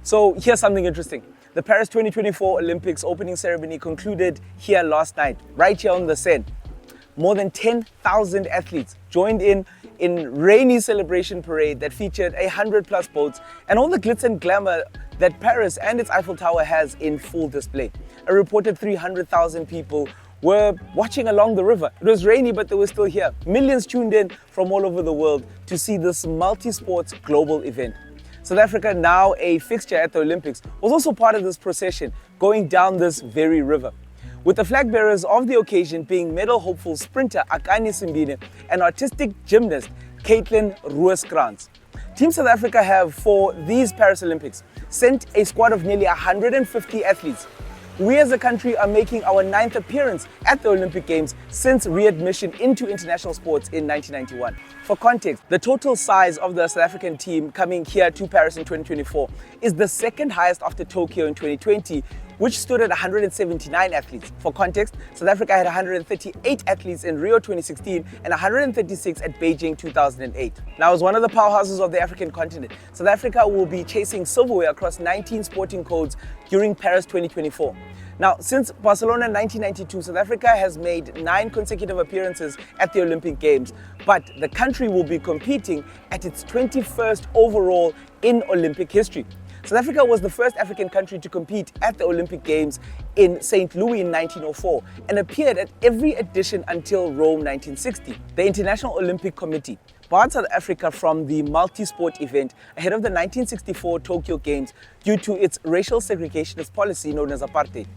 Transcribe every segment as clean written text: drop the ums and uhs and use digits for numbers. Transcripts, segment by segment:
So here's something interesting. The Paris 2024 Olympics opening ceremony concluded here last night, right here on the Seine. More than 10,000 athletes joined in rainy celebration parade that featured 100+ boats and all the glitz and glamour that Paris and its Eiffel Tower has in full display. A reported 300,000 people were watching along the river. It was rainy, but they were still here. Millions tuned in from all over the world to see this multi-sports global event. South Africa, now a fixture at the Olympics, was also part of this procession going down this very river, with the flag bearers of the occasion being medal hopeful sprinter Akani Simbine and artistic gymnast Caitlin Rooskrantz. Team South Africa have, for these Paris Olympics, sent a squad of nearly 150 athletes. We as a country are making our 9th appearance at the Olympic Games since readmission into international sports in 1991. For context, the total size of the South African team coming here to Paris in 2024 is the second highest after Tokyo in 2020, which stood at 179 athletes. For context, South Africa had 138 athletes in Rio 2016 and 136 at Beijing 2008. Now, as one of the powerhouses of the African continent, South Africa will be chasing silverware across 19 sporting codes during Paris 2024. Now, since Barcelona 1992, South Africa has made 9 consecutive appearances at the Olympic Games, but the country will be competing at its 21st overall in Olympic history. South Africa was the first African country to compete at the Olympic Games in St. Louis in 1904 and appeared at every edition until Rome 1960. The International Olympic Committee barred South Africa from the multi-sport event ahead of the 1964 Tokyo Games due to its racial segregationist policy known as apartheid.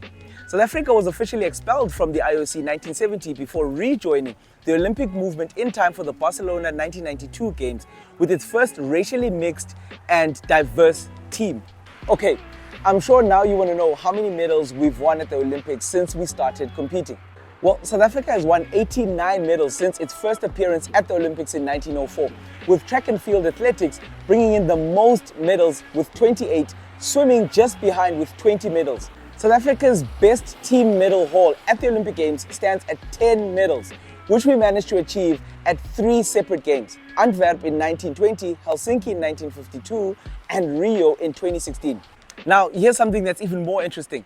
South Africa was officially expelled from the IOC in 1970 before rejoining the Olympic movement in time for the Barcelona 1992 Games with its first racially mixed and diverse team. Okay, I'm sure now you want to know how many medals we've won at the Olympics since we started competing. Well, South Africa has won 89 medals since its first appearance at the Olympics in 1904, with track and field athletics bringing in the most medals with 28, swimming just behind with 20 medals. South Africa's best team medal haul at the Olympic Games stands at 10 medals, which we managed to achieve at 3 separate games: Antwerp in 1920, Helsinki in 1952, and Rio in 2016. Now, here's something that's even more interesting.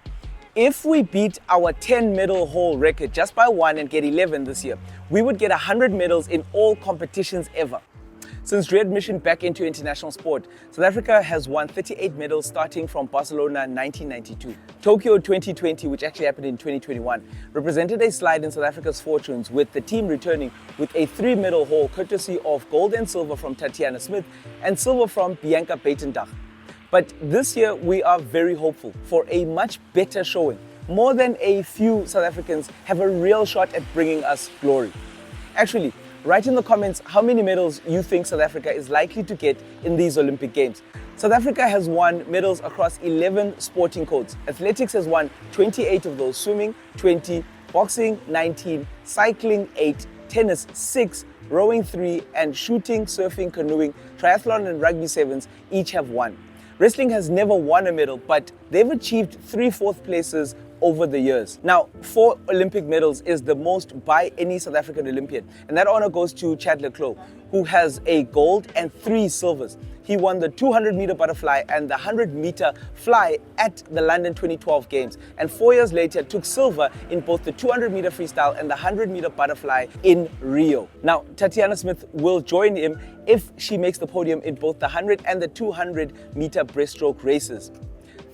If we beat our 10 medal haul record just by 1 and get 11 this year, we would get 100 medals in all competitions ever. Since readmission back into international sport, South Africa has won 38 medals starting from Barcelona 1992. Tokyo 2020, which actually happened in 2021, represented a slide in South Africa's fortunes, with the team returning with a 3-medal haul courtesy of gold and silver from Tatiana Smith and silver from Bianca Buitendag. But this year we are very hopeful for a much better showing. More than a few South Africans have a real shot at bringing us glory. Actually, write in the comments how many medals you think South Africa is likely to get in these Olympic Games. South Africa has won medals across 11 sporting codes. Athletics has won 28 of those, swimming 20, boxing 19, cycling 8, tennis 6, rowing 3, and shooting, surfing, canoeing, triathlon and rugby sevens each have won. Wrestling has never won a medal, but they've achieved 3 fourth places over the years. Now, 4 Olympic medals is the most by any South African Olympian, and that honor goes to Chad le Clos, who has a gold and 3 silvers. He won the 200-meter butterfly and the 100-meter fly at the London 2012 Games, and 4 years later took silver in both the 200-meter freestyle and the 100-meter butterfly in Rio. Now, Tatiana Smith will join him if she makes the podium in both the 100 and the 200-meter breaststroke races.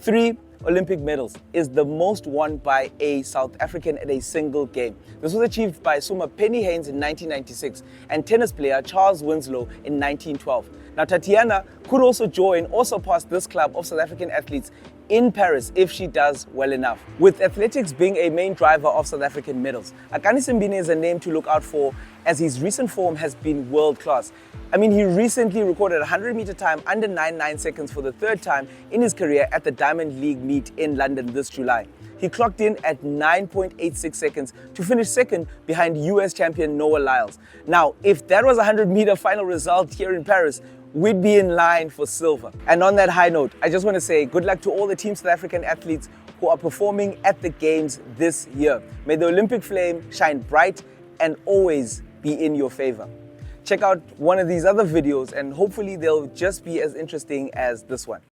3 Olympic medals is the most won by a South African at a single game. This was achieved by swimmer Penny Haynes in 1996 and tennis player Charles Winslow in 1912. Now, Tatiana could also join or surpass this club of South African athletes in Paris if she does well enough. With athletics being a main driver of South African medals, Akani Simbine is a name to look out for, as his recent form has been world class. I mean, he recently recorded a 100-meter time under 9.9 seconds for the 3rd time in his career at the Diamond League meet in London this July. He clocked in at 9.86 seconds to finish 2nd behind US champion Noah Lyles. Now, if that was a 100-meter final result here in Paris, we'd be in line for silver. And on that high note, I just want to say good luck to all the Team South African athletes who are performing at the Games this year. May the Olympic flame shine bright and always be in your favor. Check out one of these other videos and hopefully they'll just be as interesting as this one.